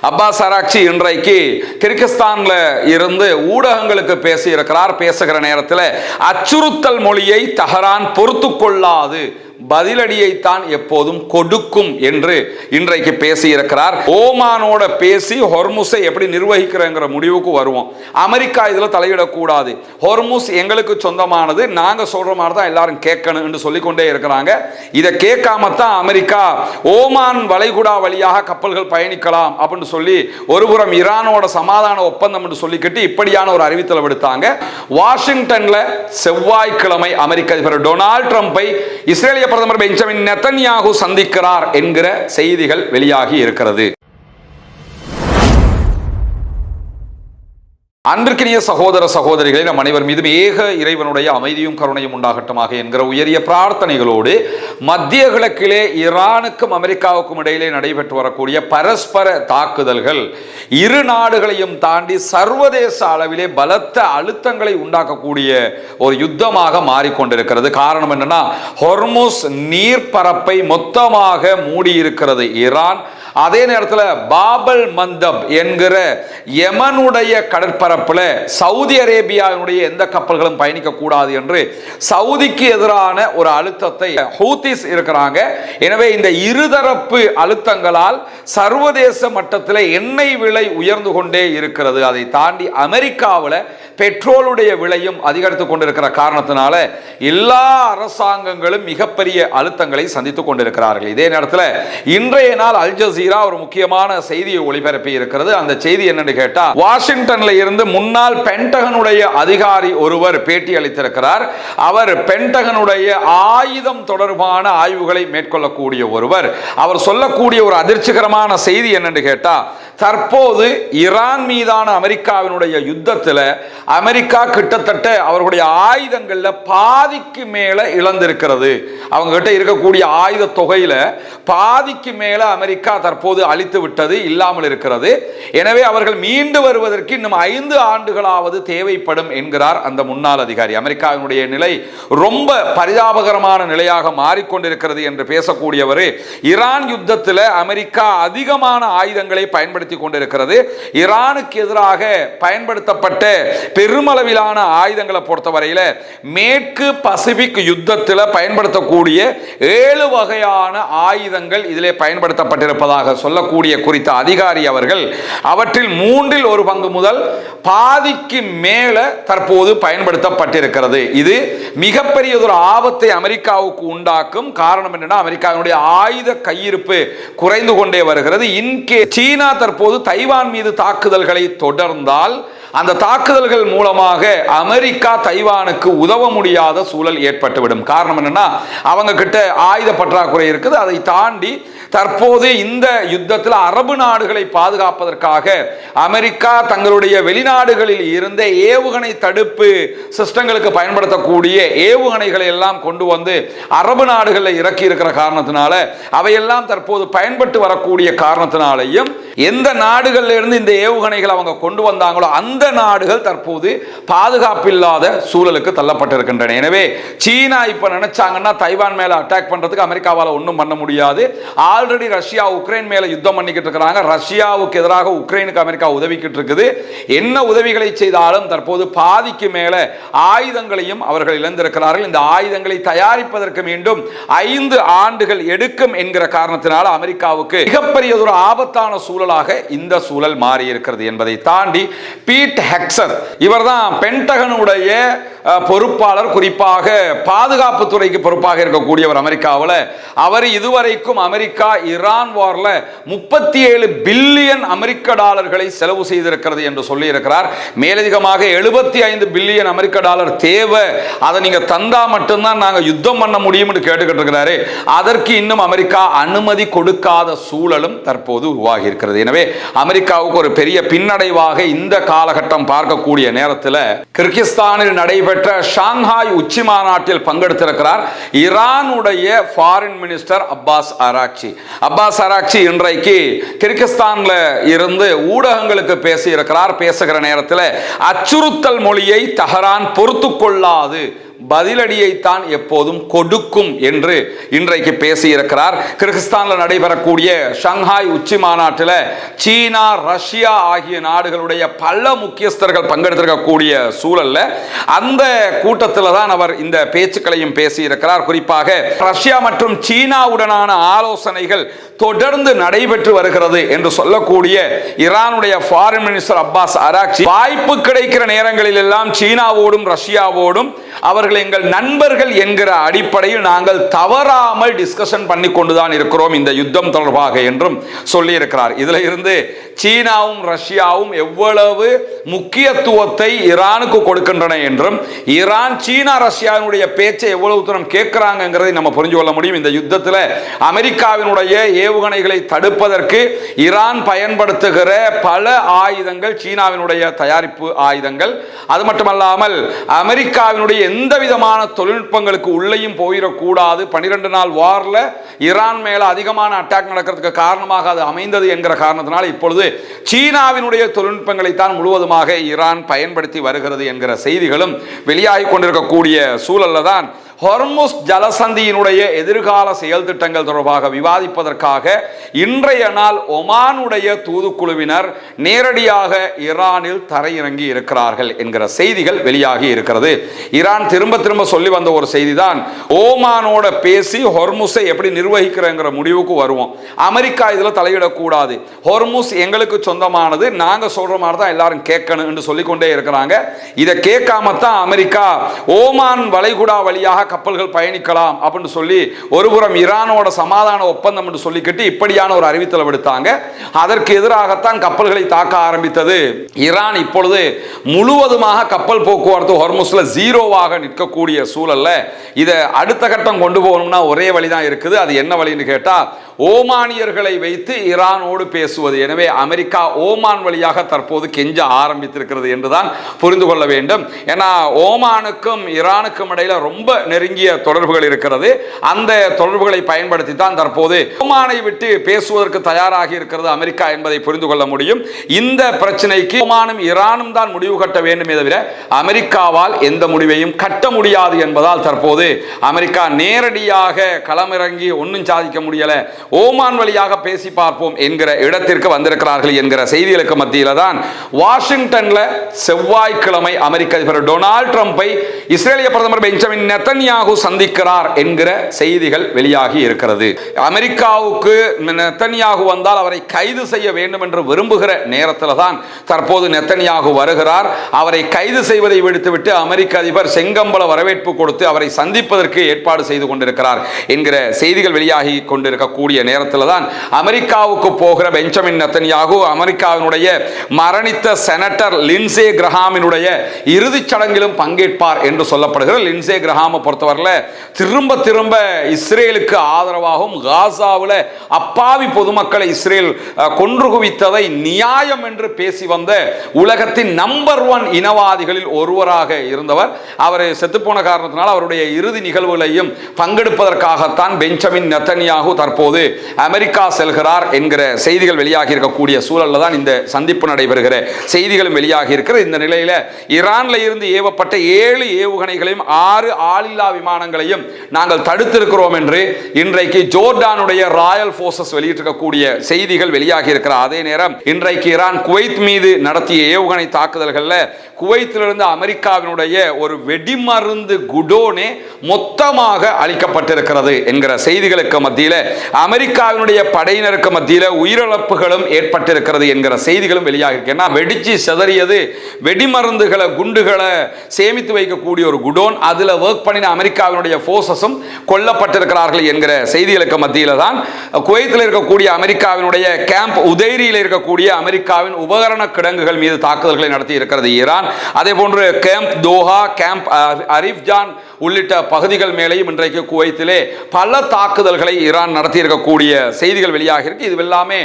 Abbas Araghchi இன்றைக்கு கிர்கிஸ்தான்ல இருந்து ஊடகங்களுக்கு பேசுகிற நேரத்தில் அச்சுறுத்தல் மொழியை தெஹ்ரான் பொறுத்து கொள்ளாது, பதிலடியைத்தான் எப்போதும் கொடுக்கும் என்று இன்றைக்கு பேசியிருக்கிறார். ஓமானோட பேசி ஹொர்முஸை எப்படி நிர்வகிக்கிறங்கிற முடிவுக்கு வருவோம். அமெரிக்கா இதில் தலையிடக்கூடாது, ஹொர்முஸ் எங்களுக்கு சொந்தமானது, நாங்கள் சொல்ற மாதிரி தான் எல்லாரும் கேட்கணும் என்று சொல்லிக்கொண்டே இருக்கிறாங்க. இதை கேட்காமத்தான் அமெரிக்கா ஓமான் வளைகுடா வழியாக கப்பல்கள் பயணிக்கலாம் அப்படின்னு சொல்லி ஒருபுறம் ஈரானோட சமாதான ஒப்பந்தம் என்று சொல்லிக்கிட்டு இப்படியான ஒரு அறிவித்தல் விடுத்தாங்க. வாஷிங்டன்ல செவ்வாய்க்கிழமை அமெரிக்க அதிபர் டொனால்ட் ட்ரம்பை இஸ்ரேலிய பிரதமர் பெஞ்சமின் நெதன்யாகு சந்திக்கிறார் என்கிற செய்திகள் வெளியாகி இருக்கிறது. அன்பிற்கினிய சகோதர சகோதரிகளை நம் அனைவர் மீதும் ஏக இறைவனுடைய அமைதியும் கருணையும் உண்டாகட்டுமாக என்கிற உயரிய பிரார்த்தனைகளோடு மத்திய கிழக்கிலே ஈரானுக்கும் அமெரிக்காவுக்கும் இடையிலே நடைபெற்று வரக்கூடிய பரஸ்பர தாக்குதல்கள் இரு நாடுகளையும் தாண்டி சர்வதேச அளவிலே பலத்த அழுத்தங்களை உண்டாக்கக்கூடிய ஒரு யுத்தமாக மாறிக்கொண்டிருக்கிறது. காரணம் என்னன்னா, ஹொர்முஸ் நீர்ப்பரப்பை மொத்தமாக மூடி இருக்கிறது ஈரான். அதே நேரத்தில் பாபல் மந்தப் என்கிற யமனுடைய கடற்பரப்பில் சவுதி அரேபியாவுடைய எந்த கப்பல்களும் பயணிக்க கூடாது என்று சவுதிக்கு எதிரான ஒரு அழுத்தத்தை ஹூத்திஸ் இருக்கிறாங்க. எனவே இந்த இருதரப்பு அழுத்தங்களால் சர்வதேச மட்டத்தில் எண்ணெய் விலை உயர்ந்து கொண்டே இருக்கிறது. அதை தாண்டி அமெரிக்காவில் பெட்ரோலுடைய விலையும் அதிகரித்துக் கொண்டிருக்கிற காரணத்தினால எல்லா அரசாங்கங்களும் மிகப்பெரிய அழுத்தங்களை சந்தித்துக் கொண்டிருக்கிறார்கள். இதே நேரத்தில் இன்றைய நாள் அல் ஜசீரா ஒரு முக்கியமான செய்தியை ஒளிபரப்பி இருக்கிறது. அந்த செய்தி என்னன்னு கேட்டா, வாஷிங்டன்ல இருந்து முன்னாள் பென்டகனுடைய அதிகாரி ஒருவர் பேட்டி அளித்திருக்கிறார். அவர் பென்டகனுடைய ஆயுதம் தொடர்பான ஆய்வுகளை மேற்கொள்ளக்கூடிய ஒருவர். அவர் சொல்லக்கூடிய ஒரு அதிர்ச்சிகரமான செய்தி என்னன்னு கேட்டா, தற்போது ஈரான் மீதான அமெரிக்காவினுடைய யுத்தத்தில் அமெரிக்கா கிட்டத்தட்ட அவர்களுடைய ஆயுதங்கள்ல பாதிக்கு மேல இழந்திருக்கிறது. அவங்க கிட்ட இருக்கக்கூடிய ஆயுத தொகையில பாதிக்கு மேல அமெரிக்கா தற்போது அழித்து விட்டது, இல்லாமல் இருக்கிறது. எனவே அவர்கள் மீண்டு வருவதற்கு இன்னும் 5 ஆண்டுகளாவது தேவைப்படும் என்கிறார் அந்த முன்னாள் அதிகாரி. அமெரிக்காவினுடைய நிலை ரொம்ப பரிதாபகரமான நிலையாக மாறிக்கொண்டிருக்கிறது என்று பேசக்கூடியவர், ஈரான் யுத்தத்தில் அமெரிக்கா அதிகமான ஆயுதங்களை பயன்படுத்தி கொண்டிருக்கிறது. ஈரானுக்கு எதிராக பயன்படுத்தப்பட்ட பெருமளவிலான ஆயுதங்களை பொறுத்தவரையில் மேற்கு பசிபிக் யுத்தத்தில் பயன்படுத்தக்கூடிய 7 வகையான ஆயுதங்கள் இதிலே பயன்படுத்தப்பட்டிருப்பதாக சொல்லக்கூடிய குறித்த அதிகாரி அவர்கள் அவற்றில் 1/3 பங்கு முதல் பாதிக்கு மேல தற்போது பயன்படுத்தப்பட்டிருக்கிறது. இது மிகப்பெரிய ஒரு ஆபத்தை அமெரிக்காவுக்கு உண்டாக்கும். காரணம் என்னன்னா, அமெரிக்காவுடைய ஆயுத கையிருப்பு குறைந்து கொண்டே வருகிறது. இன்கே சீனா தற்போது தைவான் மீது தாக்குதல்களை தொடர்ந்தால் அந்த தாக்குதல்கள் மூலமாக அமெரிக்கா தைவானுக்கு உதவ முடியாத சூழல் ஏற்பட்டுவிடும். காரணம் என்னன்னா, அவங்க கிட்ட ஆயுத பற்றாக்குறை இருக்குது. அதை தாண்டி தற்போது இந்த யுத்தத்தில் அரபு நாடுகளை பாதுகாப்பதற்காக அமெரிக்கா தங்களுடைய வெளிநாடுகளில் இருந்த ஏவுகணை தடுப்பு சிஸ்டங்களுக்கு பயன்படுத்தக்கூடிய ஏவுகணைகளை எல்லாம் கொண்டு வந்து அரபு நாடுகளில் இறக்கி இருக்கிற காரணத்தினால அவையெல்லாம் தற்போது பயன்பட்டு வரக்கூடிய காரணத்தினாலையும் எந்த நாடுகளில் இருந்து இந்த ஏவுகணைகள் அவங்க கொண்டு வந்தாங்களோ அந்த நாடுகள் தற்போது பாதுகாப்பில்லாத சூழலுக்கு தள்ளப்பட்டிருக்கின்றன. எனவே சீனா இப்ப நினைச்சாங்கன்னா தைவான் மேல அட்டாக் பண்றதுக்கு அமெரிக்காவால் ஒன்றும் பண்ண முடியாது. ஆல்ரெடி ரஷ்யா உக்ரைன் மேல யுத்தம் பண்ணிக்கிட்டு இருக்கிறாங்க. ரஷ்யாவுக்கு எதிராக உக்ரைனுக்கு அமெரிக்கா உதவிக்கிட்டு இருக்குது. என்ன உதவிகளை செய்தாலும் தற்போது பாதிக்கு மேல ஆயுதங்களையும் அவர்கள் இழந்திருக்கிறார்கள். இந்த ஆயுதங்களை தயாரிப்பதற்கு மீண்டும் 5 ஆண்டுகள் எடுக்கும் என்கிற காரணத்தினால் அமெரிக்காவுக்கு மிகப்பெரிய ஒரு ஆபத்தான சூழலாக இந்த சூழல் மாறி இருக்கிறது என்பதை தாண்டி பீட் ஹெக்ஸர் இவர்தான் பென்டகனுடைய பொறுப்பாளர், குறிப்பாக பாதுகாப்பு துறைக்கு பொறுப்பாக இருக்கக்கூடியவர் அமெரிக்காவில். அவர் இதுவரைக்கும் அமெரிக்கா ஈரான் வார்ல 37 பில்லியன் அமெரிக்க டாலர்களை செலவு செய்திருக்கிறது என்று சொல்லி இருக்கிறார். மேலதிகமாக 75 பில்லியன் அமெரிக்க டாலர் தேவை, அதை நீங்க தந்தா மட்டும்தான் நாங்க யுத்தம் பண்ண முடியும் என்று கேட்டுக்கிட்டு இருக்கிறாரு. அதற்கு இன்னும் அமெரிக்கா அனுமதி கொடுக்காத சூழலும் தற்போது உருவாகி இருக்கிறது. எனவே அமெரிக்காவுக்கு ஒரு பெரிய பின்னடைவாக இந்த காலகட்டம் பார்க்கக்கூடிய நேரத்தில் கிர்கிஸ்தானில் நடைபெற்ற ஷாங்காய் உச்சி மாநாட்டில் பங்கெடுத்திருக்கிறார் ஈரானுடைய foreign minister Abbas Araghchi. Abbas Araghchi இன்றைக்கு கிர்கிஸ்தான்ல இருந்து ஊடகங்களுக்கு பேசுகிற நேரத்தில் அச்சுறுத்தல் மொழியை தெஹ்ரான் பொறுத்து கொள்ளாது, பதிலடியைத்தான் எப்போதும் கொடுக்கும் என்று இன்றைக்கு பேசியிருக்கிறார். கிர்கிஸ்தானில் நடைபெறக்கூடிய ஷங்காய் உச்சி மாநாட்டில் சீனா, ரஷ்யா ஆகிய நாடுகளுடைய பல முக்கியஸ்தர்கள் பங்கெடுத்திருக்கக்கூடிய சூழல்ல அந்த கூட்டத்தில் தான் அவர் இந்த பேச்சுக்களையும் பேசியிருக்கிறார். குறிப்பாக ரஷ்யா மற்றும் சீனாவுடனான ஆலோசனைகள் தொடர்ந்து நடைபெற்று வருகிறது என்று சொல்லக்கூடிய ஈரானுடைய ஃபாரின் மினிஸ்டர் அப்பாஸ் அராக்சி, வாய்ப்பு கிடைக்கிற நேரங்களில் எல்லாம் சீனாவோடும் ரஷ்யாவோடும் அவர்கள் எங்கள் நண்பர்கள் என்கிற அடிப்படையில் நாங்கள் தவறாமல் டிஸ்கஷன் பண்ணி கொண்டுதான் இருக்கிறோம் இந்த யுத்தம் தொடர்பாக என்றும் சொல்லி இருக்கிறார். இதுல இருந்து சீனாவும் ரஷ்யாவும் எவ்வளவு முக்கியத்துவத்தை ஈரானுக்கு கொடுக்கின்றன என்றும் ஈரான் சீனா ரஷ்யாவினுடைய பேச்சை எவ்வளவு தூரம் கேட்கிறாங்கிறதை நம்ம புரிஞ்சு கொள்ள முடியும். இந்த யுத்தத்தில் அமெரிக்காவினுடைய ஏவுகணைகளை தடுப்பதற்கு ஈரான் பயன்படுத்துகிற பல ஆயுதங்கள் சீனாவினுடைய தயாரிப்பு ஆயுதங்கள். அது மட்டுமல்லாமல் அமெரிக்காவினுடைய எந்த விதமான தொழில்நுட்பங்களுக்கு உள்ளேயும் போயிடக்கூடாது. 12 நாள் வார்ல ஈரான் மேல அதிகமான அட்டாக் நடக்கிறதுக்கு காரணமாக அது அமைந்தது என்கிற காரணத்தினால் இப்பொழுது சீனாவினுடைய தொழில்நுட்பங்களை தான் முழுவதுமாக ஈரான் பயன்படுத்தி வருகிறது என்கிற செய்திகளும் வெளியாகி கொண்டிருக்கக்கூடிய சூழல்ல தான் ஹொர்முஸ் ஜலசந்தியினுடைய எதிர்கால செயல் திட்டங்கள் தொடர்பாக விவாதிப்பதற்காக இன்றைய நாள் ஒமானுடைய தூதுக்குழுவினர் நேரடியாக ஈரானில் தரையிறங்கி இருக்கிறார்கள் என்கிற செய்திகள் வெளியாகி இருக்கிறது. ஈரான் திரும்ப திரும்ப சொல்லி வந்த ஒரு செய்தி தான், ஓமானோட பேசி ஹொர்முஸை எப்படி நிர்வகிக்கிறங்கிற முடிவுக்கு வருவோம், அமெரிக்கா இதுல தலையிடக்கூடாது, ஹொர்முஸ் எங்களுக்கு சொந்தமானது, நாங்க சொல்ற மாதிரி தான் எல்லாரும் கேட்கணும் என்று சொல்லிக்கொண்டே இருக்கிறாங்க. இதை கேட்காமத்தான் அமெரிக்கா ஓமான் வளைகுடா வழியாக கப்பல்கள் பயணிக்கலாம் அப்படின்னு சொல்லி ஒருபுறம் ஈரானோட சமாதான ஒப்பந்தம் என்று சொல்லிக்கிட்டு இப்படியான ஒரு அறிவித்தலை விடுத்தாங்க. அதற்கு எதிராகத்தான் கப்பல்களை தாக்க ஆரம்பித்தது. ஈரான் இப்பொழுது முழுவதுமாக கப்பல் போக்குவரத்து ஹொர்முஸ்ல ஜீரோவாக நிற்கக்கூடிய சூழல்ல இதை அடுத்த கட்டம் கொண்டு போகணும்னா ஒரே வழிதான் இருக்குது. அது என்ன வழின்னு கேட்டா, ஓமானியர்களை வைத்து ஈரானோடு பேசுவது. எனவே அமெரிக்கா ஓமான் வழியாக தற்போது கெஞ்ச ஆரம்பித்திருக்கிறது என்றுதான் புரிந்து கொள்ள வேண்டும். ஏன்னா ஓமானுக்கும் ஈரானுக்கும் இடையில ரொம்ப நெருங்கிய தொடர்புகள் இருக்கிறது. அந்த தொடர்புகளை பயன்படுத்தி தான் தற்போது ஓமானை விட்டு பேசுவதற்கு தயாராகி இருக்கிறது அமெரிக்கா என்பதை புரிந்து கொள்ள முடியும். இந்த பிரச்சனைக்கு ஓமானும் ஈரானும் தான் முடிவு கட்ட வேண்டுமே தவிர அமெரிக்காவால் எந்த முடிவையும் கட்ட முடியாது என்பதால் தற்போது அமெரிக்கா நேரடியாக களமிறங்கி ஒன்றும் சாதிக்க முடியல, ஓமான் வழியாக பேசி பார்ப்போம் என்கிற இடத்திற்கு வந்திருக்கிறார்கள் என்கிற செய்திகளுக்கு மத்தியில் தான் வாஷிங்டன்ல செவ்வாய்க்கிழமை அமெரிக்க அதிபர் டொனால்ட் ட்ரம்பை இஸ்ரேலிய பிரதமர் பெஞ்சமின் நெத்தன்யாகு சந்திக்கிறார் என்கிற செய்திகள் வெளியாகி இருக்கிறது. அமெரிக்காவுக்கு நெத்தன்யாகு வந்தால் அவரை கைது செய்ய வேண்டும் என்று விரும்புகிற நேரத்தில் தான் தற்போது நெத்தன்யாகு வருகிறார். அவரை கைது செய்வதை விடுத்துவிட்டு அமெரிக்க அதிபர் செங்கம்பல வரவேற்பு கொடுத்து அவரை சந்திப்பதற்கு ஏற்பாடு செய்து கொண்டிருக்கிறார் என்கிற செய்திகள் வெளியாகி கொண்டிருக்கக்கூடிய நேரத்தில் தான் அமெரிக்காவுக்கு போகிற பெஞ்சமின் நெத்தன்யாகு அமெரிக்காவினுடைய மரணித்த செனட்டர் லின்சே கிரஹாமினுடைய இறுதிச் சடங்கிலும் பங்கேற்பார் என்று சொல்லப்படுகிற லின்சே கிரஹாமை பொறுத்தவரையில் திரும்ப திரும்ப இஸ்ரேலுக்கு ஆதரவாகவும் காசாவில் அப்பாவி பொதுமக்களை இஸ்ரேல் கொன்று குவித்ததை நியாயம் என்று பேசி வந்த உலகத்தின் நம்பர் 1 இனவாதிகளில் ஒருவராக இருந்தவர். அவர் செத்துப்போன காரணத்தினால் அவருடைய இறுதி நிகழ்வுகளையும் பங்கெடுப்பதற்காகத்தான் பெஞ்சமின் நெத்தன்யாகு தற்போது அமெரிக்கா செல்கிறார் என்கிற செய்திகள் வெளியாகி இருக்கக்கூடிய சூழல்ல தான் இந்த சந்திப்பு நடைபெறுகிற செய்திகளும் வெளியாகி இருக்கிறது. இந்த நிலையில ஈரான்ல இருந்து ஏவப்பட்ட 7 ஏவுகணைகளையும் 6 ஆளில்லா விமானங்களையும் நாங்கள் தடுத்திருக்கிறோம் என்று இன்றைக்கு ஜோர்டானுடைய ராயல் போர்சஸ் வெளியிட்டிருக்கக்கூடிய செய்திகள் வெளியாகி இருக்கிற அதே நேரம் இன்றைக்கு ஈரான் குவைத் மீது நடத்திய ஏவுகணை தாக்குதல்கள்ல குவைத்திலிருந்து அமெரிக்காவினுடைய ஒரு வெடிமருந்து குடோனே மொத்தமாக அளிக்கப்பட்டிருக்கிறது என்கிற செய்திகளுக்கு மத்தியில் அமெரிக்காவினுடைய படையினருக்கு மத்தியில் உயிரிழப்புகளும் ஏற்பட்டிருக்கிறது என்கிற செய்திகளும் வெளியாகிருக்கு. வெடிச்சு சிதறியது வெடிமருந்துகளை குண்டுகளை சேமித்து வைக்கக்கூடிய ஒரு குடோன், அதில் ஒர்க் பண்ணின அமெரிக்காவினுடைய போர்சஸும் கொல்லப்பட்டிருக்கிறார்கள் என்கிற செய்திகளுக்கு மத்தியில் தான் குவைத்தில் இருக்கக்கூடிய அமெரிக்காவினுடைய கேம்ப் உதைரியில் இருக்கக்கூடிய அமெரிக்காவின் உபகரண கிடங்குகள் மீது தாக்குதல்களை நடத்தி இருக்கிறது ஈரான். அதே போன்று கேம்ப் தோஹா, கேம்ப் அரிஃப்ஜான் உள்ளிட்ட பகுதிகள் மேலேயும் இன்றைக்கு குவைத்திலே பல தாக்குதல்களை ஈரான் நடத்தி இருக்கக்கூடிய இருக்கக்கூடிய செய்திகள் வெளியாக இருக்கு. இது எல்லாமே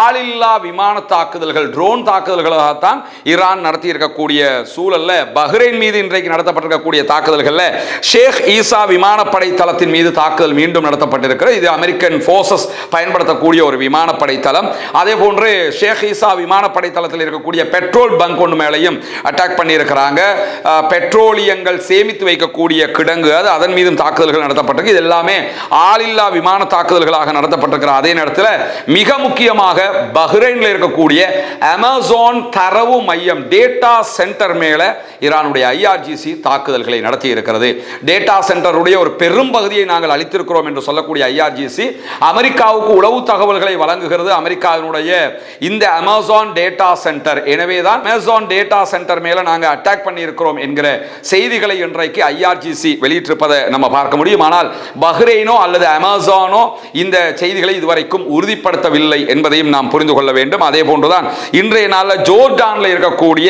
ஆளில்லா விமான தாக்குதல்கள், ட்ரோன் தாக்குதல்களாகத்தான் ஈரான் நடத்தி இருக்கக்கூடிய சூழல்ல பஹ்ரைன் மீது இன்றைக்கு நடத்தப்பட்டிருக்கக்கூடிய தாக்குதல்கள்ல ஷேக் ஈசா விமானப்படை தளத்தின் மீது தாக்குதல் மீண்டும் நடத்தப்பட்டிருக்கிறது. இது அமெரிக்கன் போர்சஸ் பயன்படுத்தக்கூடிய ஒரு விமானப்படை தளம். அதே போன்று ஷேக் ஈசா விமானப்படை தளத்தில் இருக்கக்கூடிய பெட்ரோல் பங்க் ஒன்று மேலையும் அட்டாக் பண்ணியிருக்கிறாங்க. பெட்ரோலியங்கள் சேமித்து வைக்கக்கூடிய கிடங்கு அதன் மீதும் தாக்குதல்கள் நடத்தப்பட்டிருக்கு. இது எல்லாமே ஆளில்லா விமான தாக்குதல்களாக நடத்தப்பட்டிருக்கிற அதே நேரத்தில் மிக முக்கியமாக பஹ்ரைனில் இருக்கக்கூடிய அமேசான் தரவு மையம் டேட்டா சென்டர் மேல ஈரானுடைய IRGC தாக்குதல்களை நடத்தி இருக்கிறது. டேட்டா சென்டருடைய ஒரு பெரும் பகுதியை நாங்கள் அளித்திருக்கிறோம் என்று சொல்லக்கூடிய IRGC அமெரிக்காவுக்கு உளவு தகவல்களை வழங்குகிறது. அமெரிக்காவினுடைய இந்த அமேசான் டேட்டா சென்டர், எனவேதான் அமேசான் டேட்டா சென்டர் மேல நாங்கள் அட்டாக் பண்ணி இருக்கிறோம் என்கிற செய்திகளை இன்றைக்கு IRGC வெளியிட்டிருப்பதை நம்ம பார்க்க முடியும். ஆனால் பஹ்ரைனோ அல்லது அமேசானோ இந்த செய்திகளை இதுவரைக்கும் உறுதிப்படுத்தவில்லை என்பதையும் நாம் புரிந்து கொள்ள வேண்டும். அதே போன்றுதான் இன்றைய நாளில் ஜோர்டான்ல இருக்கக்கூடிய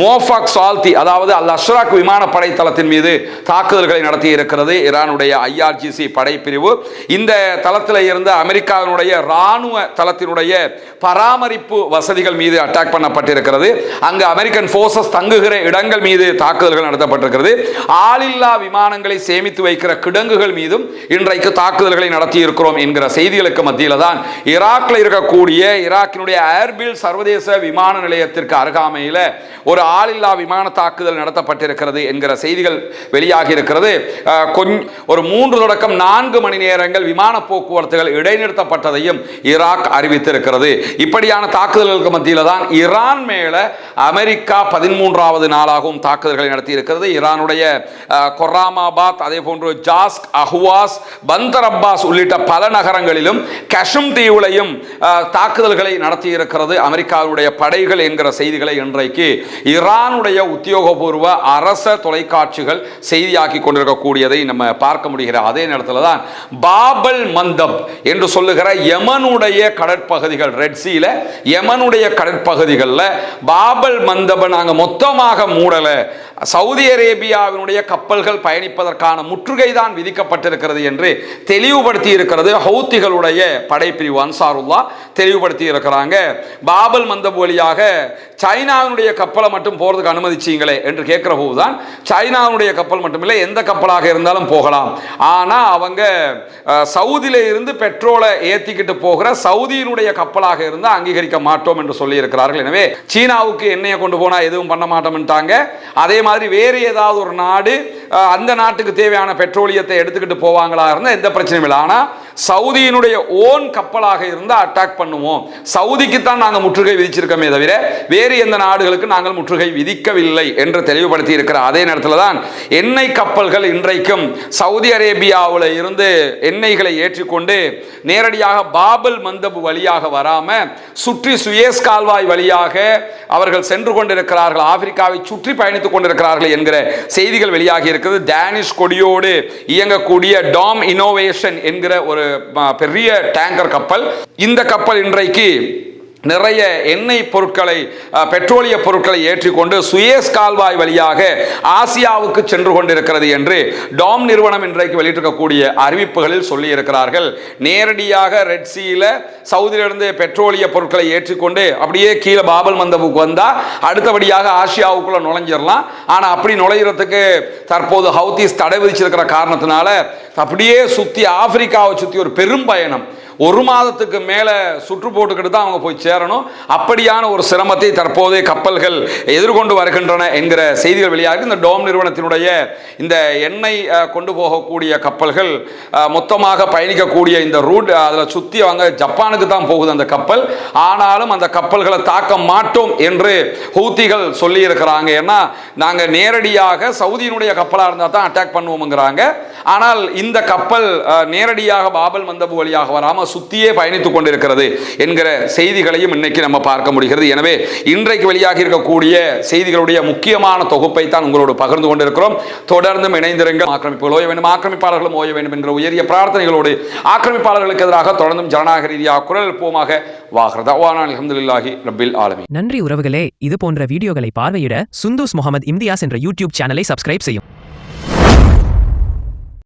மோஃபாக் சால்தி, அதாவது அல் அஷ்ராக் விமானப்படை தளத்தின் மீது தாக்குதல்களை நடத்தி இருக்கிறது ஈரானுடைய IRGC படைப்பிரிவு. இந்த தளத்தில் இருந்த அமெரிக்காவினுடைய ராணுவ தளத்தினுடைய பராமரிப்பு வசதிகள் மீது அட்டாக் பண்ணப்பட்டிருக்கிறது. அங்கு அமெரிக்கன் போர்சஸ் தங்குகிற இடங்கள் மீது தாக்குதல்கள் நடத்தப்பட்டிருக்கிறது. ஆளில்லா விமானங்களை சேமித்து வைக்கிற கிடங்குகள் மீதும் இன்றைக்கு தாக்குதல்களை நடத்தி இருக்கிறோம் என்கிற செய்திகளுக்கு மத்தியில் தான் ஈராக்ல இருக்கக்கூடிய ஈராக்கினுடைய ஏர்பில் சர்வதேச விமான நிலையத்திற்கு அருகாமையில் ஒரு ஆளில்லா விமான தாக்குதல் நடத்தப்பட்டிருக்கிறது என்கிற செய்திகள் வெளியாகி இருக்கிறது. ஒரு 3 தொடக்கம் 4 மணி நேரங்கள் விமான போக்குவரத்துகள் இடைநிறுத்தப்பட்டதையும் ஈராக் அறிவித்திருக்கிறது. இப்படியான தாக்குதல்களுக்கு மத்தியில் தான் ஈரான் மேல அமெரிக்கா 13வது நாளாகவும் தாக்குதல்களை நடத்தி இருக்கிறது. ஈரானுடைய கொர்ராமாபாத், அதே போன்று ஜாஸ்க், அஹ்வாஸ், பந்தர் அப்பாஸ் உள்ளிட்ட பல நகரங்களிலும் கஷம் தீவுலையும் தாக்குதல்களை நடத்தி இருக்கிறது அமெரிக்காவுடைய படைகள் என்கிற செய்திகளை இன்றைக்கு ஈரானுடைய உத்தியோகபூர்வ அரச தொலைக்காட்சிகள் செய்தியாக்கி கொண்டிருக்கக்கூடியதை நம்ம பார்க்க முடிகிற அதே நேரத்தில் தான் பாபல் மந்தப் என்று சொல்லுகிற யமனுடைய கடற்பகுதிகள், ரெட் சீல யமனுடைய கடற்பகுதிகளில் பாபல் மந்தபை நாங்கள் மொத்தமாக மூடல, சவுதி அரேபியாவினுடைய கப்பல்கள் பயணிப்பதற்கான முற்றுகை தான் விதிக்கப்பட்டிருக்கிறது என்று தெளிவுபடுத்தி இருக்கிறது ஹவுத்திகளுடைய படைப்பிரிவு அன்சாருல்லா தெளிவுபடுத்தி இருக்கிறாங்க. பாபல் மந்தப் வழியாக சைனாவினுடைய கப்பலை மட்டும் போறதுக்கு அனுமதிச்சீங்களே என்று கேட்கிற போதுதான் சைனாவுடைய கப்பல் மட்டுமில்லை, எந்த கப்பலாக இருந்தாலும் போகலாம், ஆனா அவங்க சவுதியில இருந்து பெட்ரோலை ஏத்திக்கிட்டு போகிற சவுதியினுடைய கப்பலாக இருந்தால் அங்கீகரிக்க மாட்டோம் என்று சொல்லி இருக்கிறார்கள். எனவே சீனாவுக்கு எண்ணெயை கொண்டு போனா எதுவும் பண்ண மாட்டோம்ட்டாங்க. அதே மாதிரி வேறு ஏதாவது ஒரு நாடு அந்த நாட்டுக்கு தேவையான பெட்ரோலியத்தை எடுத்துக்கிட்டு போவாங்களா இருந்தால் எந்த பிரச்சனையும் இல்லை. ஆனால் சவுதியினுடைய ஓன் கப்பலாக இருந்தால் அட்டாக் பண்ணுவோம், சவுதிக்கு தான் நாங்கள் முற்றுகை விதிச்சிருக்கோமே தவிர வேறு எந்த நாடுகளுக்கு நாங்கள் முற்றுகை விதிக்கவில்லை என்று தெளிவுபடுத்தி இருக்கிற அதே நேரத்தில் தான் எண்ணெய் கப்பல்கள் இன்றைக்கும் சவுதி அரேபியாவில் இருந்து எண்ணெய்களை ஏற்றிக்கொண்டு நேரடியாக பாபல் மந்தப் வழியாக வராம சுற்றி சுயேஸ் கால்வாய் வழியாக அவர்கள் சென்று கொண்டிருக்கிறார்கள், ஆப்பிரிக்காவை சுற்றி பயணித்துக் கொண்டிருக்கிறார்கள் என்கிற செய்திகள் வெளியாகி இருக்கிறது. டேனிஷ் கொடியோடு இயங்கக்கூடிய டாம் இனோவேஷன் என்கிற ஒரு பெரிய டேங்கர் கப்பல், இந்த கப்பல் இன்றைக்கு நிறைய எண்ணெய் பொருட்களை, பெட்ரோலிய பொருட்களை ஏற்றிக்கொண்டு சுயேஸ் கால்வாய் வழியாக ஆசியாவுக்கு சென்று கொண்டிருக்கிறது என்று டாம் நிறுவனம் இன்றைக்கு வெளியிட்டிருக்கக்கூடிய அறிவிப்புகளில் சொல்லி இருக்கிறார்கள். நேரடியாக ரெட் சீல சவுதியிலிருந்து பெட்ரோலிய பொருட்களை ஏற்றிக்கொண்டு அப்படியே கீழே பாபல் மந்தபுக்கு வந்தா அடுத்தபடியாக ஆசியாவுக்குள்ள நுழைஞ்சிடலாம். ஆனா அப்படி நுழைகிறதுக்கு தற்போது ஹவுதீஸ் தடை விதிச்சிருக்கிற காரணத்தினால அப்படியே சுத்தி ஆப்பிரிக்காவை சுத்தி ஒரு பெரும் பயணம், 1 மாதத்துக்கு மேல சுற்று போட்டுக்கிட்டு தான் அவங்க போய் சேரணும். அப்படியான ஒரு சிரமத்தை தற்போது கப்பல்கள் எதிர்கொண்டு வருகின்றன என்கிற செய்திகள் வெளியாக இந்த டோம் நிறுவனத்தினுடைய இந்த எண்ணெய் கொண்டு போகக்கூடிய கப்பல்கள் மொத்தமாக பயணிக்கக்கூடிய இந்த ரூட் அதில் சுற்றி அவங்க ஜப்பானுக்கு தான் போகுது அந்த கப்பல். ஆனாலும் அந்த கப்பல்களை தாக்க மாட்டோம் என்று ஹூத்திகள் சொல்லி இருக்கிறாங்க. ஏன்னா நாங்கள் நேரடியாக சவுதியினுடைய கப்பலாக இருந்தால் தான் அட்டாக் பண்ணுவோம்ங்கிறாங்க. ஆனால் இந்த கப்பல் நேரடியாக பாபல் மந்தபு வழியாக வராமல் சுத்தியே பயணித்துக் கொண்டிருக்கிறது என்கிற செய்திகளையும் இன்னைக்கு நம்ம பார்க்க முடிகிறது. எனவே இன்றைக்கு வெளியாகி இருக்கக்கூடிய செய்திகளுடைய முக்கியமான தொகுப்பை தான் உங்களோடு பகிர்ந்து கொண்டிருக்கிறோம். தொடர்ந்தும் இணைந்திருங்கள். ஆக்கிரமிப்புகள் ஓய வேண்டும், ஆக்கிரமிப்பாளர்களும் ஓய வேண்டும் என்கிற உயரிய பிரார்த்தனைகளோடு ஆக்கிரமிப்பாளர்களுக்கு எதிராக தொடர்ந்தும் ஜனநாயக ரீதியாக குரல் எழுப்புவோமாக. அல்ஹம்துலில்லாஹி ரப்பில் ஆலமீன். நன்றி உறவுகளே. இது போன்ற வீடியோகளை பார்வையிட சுந்தூஸ் முகமது இம்தியாஸ் என்ற யூடியூப் சேனலை சப்ஸ்கிரைப் செய்யும்.